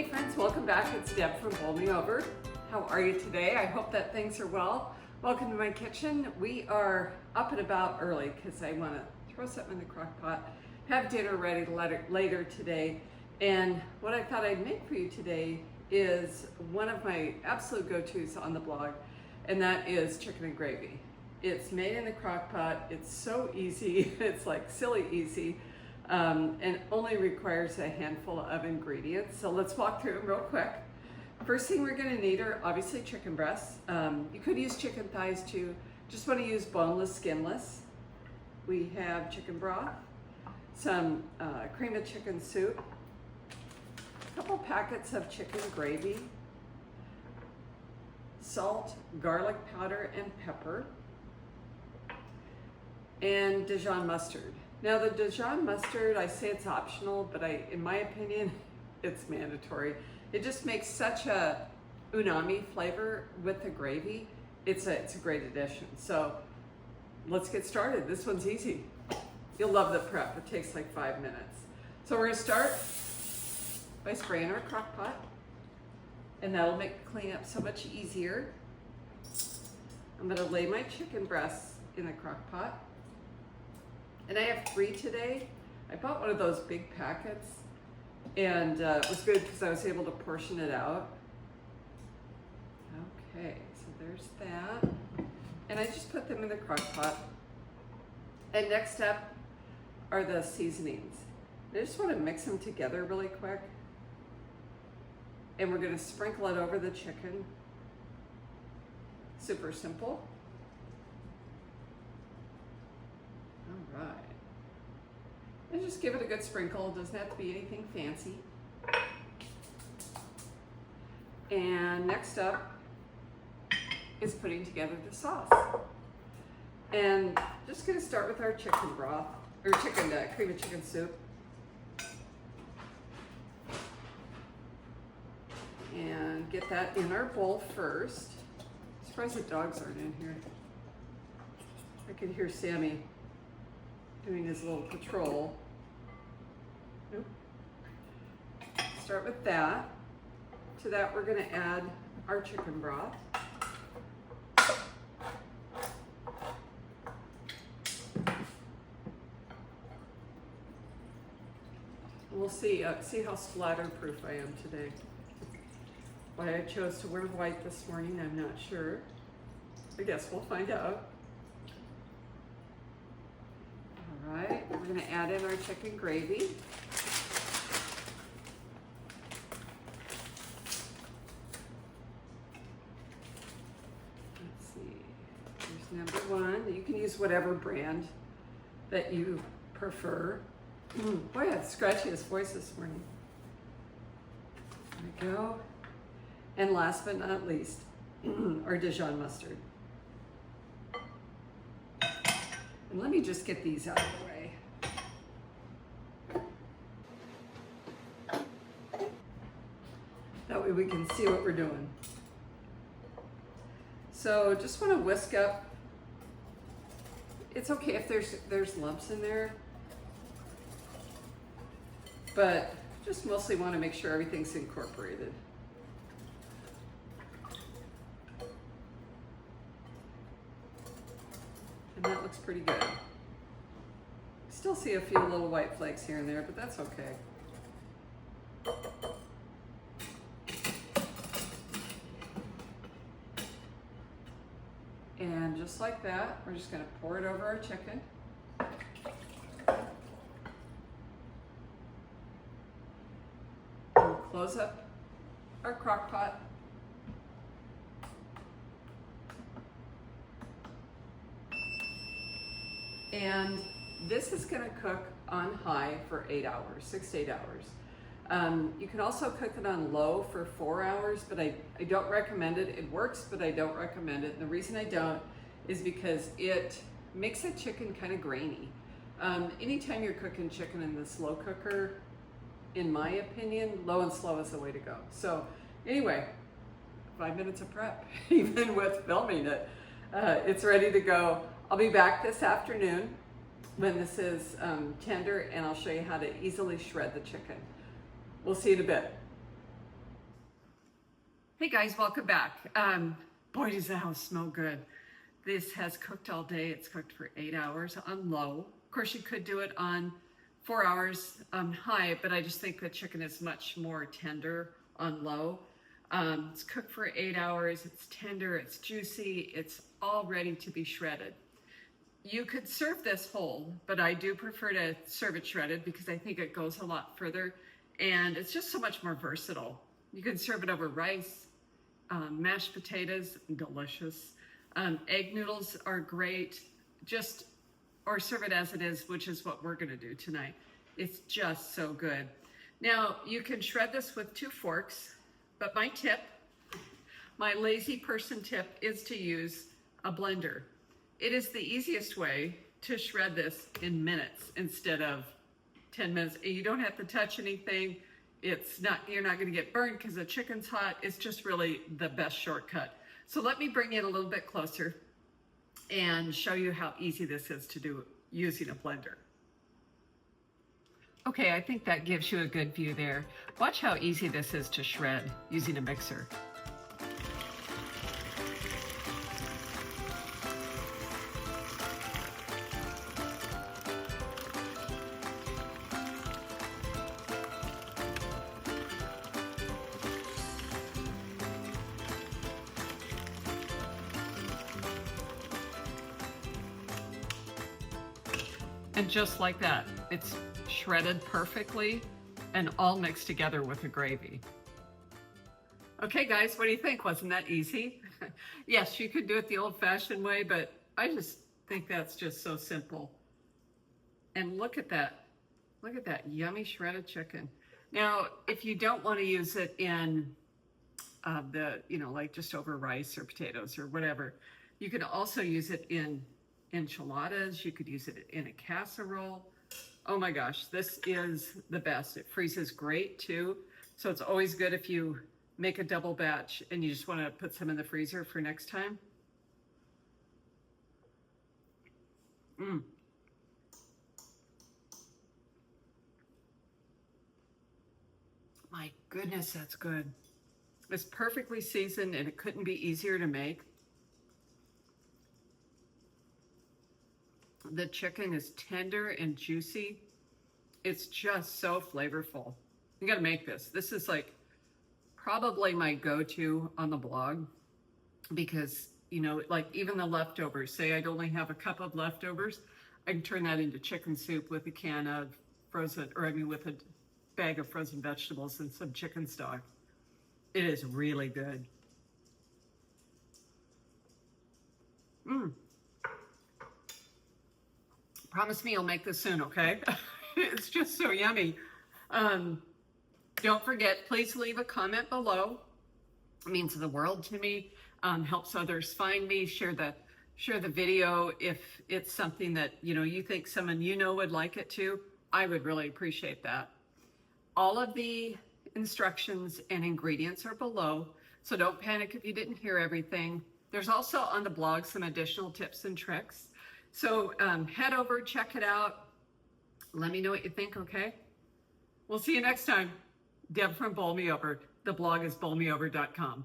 Hey friends, welcome back. It's Deb from Bowl Me Over. How are you today? I hope that things are well. Welcome to my kitchen. We are up and about early because I want to throw something in the crock pot, have dinner ready later today. And what I thought I'd make for you today is one of my absolute go-tos on the blog, and that is chicken and gravy. It's made in the crock pot. It's so easy. It's like silly easy. And only requires a handful of ingredients. So let's walk through them real quick. First thing we're gonna need are obviously chicken breasts. You could use chicken thighs too. Just wanna use boneless, skinless. We have chicken broth, some cream of chicken soup, a couple packets of chicken gravy, salt, garlic powder, and pepper, and Dijon mustard. Now the Dijon mustard, I say it's optional, but in my opinion, it's mandatory. It just makes such a umami flavor with the gravy. It's a great addition. So let's get started. This one's easy. You'll love the prep. It takes like 5 minutes. So we're gonna start by spraying our crock pot, and that'll make the cleanup so much easier. I'm gonna lay my chicken breasts in the crock pot. And I have 3 today. I bought one of those big packets, and it was good because I was able to portion it out. Okay, so there's that. And I just put them in the crock pot. And next up are the seasonings. I just want to mix them together really quick. And we're going to sprinkle it over the chicken. Super simple. All right. And just give it a good sprinkle. It doesn't have to be anything fancy. And next up is putting together the sauce. And just gonna start with our chicken broth, or cream of chicken soup. And get that in our bowl first. I'm surprised the dogs aren't in here. I can hear Sammy doing his little patrol. Nope. Start with that. To that we're gonna add our chicken broth. We'll see how splatter-proof I am today. Why I chose to wear white this morning, I'm not sure. I guess we'll find out. All right, we're gonna add in our chicken gravy. Let's see, here's number 1. You can use whatever brand that you prefer. Boy, I had the scratchiest voice this morning. There we go. And last but not least, our Dijon mustard. And let me just get these out of the way. That way we can see what we're doing. So just want to whisk up. It's okay if there's lumps in there, but just mostly want to make sure everything's incorporated. And that looks pretty good. Still see a few little white flakes here and there, but that's okay. And just like that, we're just gonna pour it over our chicken. We'll close up our crock pot. And this is gonna cook on high for 8 hours, 6 to 8 hours. You can also cook it on low for 4 hours, but I don't recommend it. It works, but I don't recommend it. And the reason I don't is because it makes the chicken kind of grainy. Anytime you're cooking chicken in the slow cooker, in my opinion, low and slow is the way to go. So anyway, 5 minutes of prep, even with filming it. It's ready to go. I'll be back this afternoon when this is tender, and I'll show you how to easily shred the chicken. We'll see you in a bit. Hey guys, welcome back. Boy, does the house smell good. This has cooked all day. It's cooked for 8 hours on low. Of course, you could do it on 4 hours on high, but I just think the chicken is much more tender on low. It's cooked for 8 hours. It's tender, it's juicy, it's all ready to be shredded. You could serve this whole, but I do prefer to serve it shredded because I think it goes a lot further and it's just so much more versatile. You can serve it over rice, mashed potatoes, delicious. Egg noodles are great, or serve it as it is, which is what we're gonna do tonight. It's just so good. Now, you can shred this with 2 forks, but my lazy person tip is to use a blender. It is the easiest way to shred this in minutes instead of 10 minutes. You don't have to touch anything. You're not gonna get burned because the chicken's hot. It's just really the best shortcut. So let me bring it a little bit closer and show you how easy this is to do using a blender. Okay, I think that gives you a good view there. Watch how easy this is to shred using a mixer. And just like that, it's shredded perfectly and all mixed together with the gravy. Okay guys, what do you think? Wasn't that easy? Yes, you could do it the old-fashioned way, but I just think that's just so simple. And look at that. Look at that yummy shredded chicken. Now, if you don't want to use it in like just over rice or potatoes or whatever, you could also use it in enchiladas. You could use it in a casserole. Oh my gosh, this is the best. It freezes great too. So it's always good if you make a double batch and you just want to put some in the freezer for next time. My goodness, that's good. It's perfectly seasoned and it couldn't be easier to make. The chicken is tender and juicy. It's just so flavorful. You gotta make this. This is like probably my go-to on the blog because, like even the leftovers, say I'd only have a cup of leftovers, I can turn that into chicken soup with a can of with a bag of frozen vegetables and some chicken stock. It is really good. Promise me you'll make this soon, okay? It's just so yummy. Don't forget, please leave a comment below. It means the world to me. Helps others find me. Share the video if it's something that you think someone would like it too. I would really appreciate that. All of the instructions and ingredients are below, so don't panic if you didn't hear everything. There's also on the blog some additional tips and tricks. So head over, check it out. Let me know what you think, okay? We'll see you next time. Deb from Bowl Me Over. The blog is bowlmeover.com.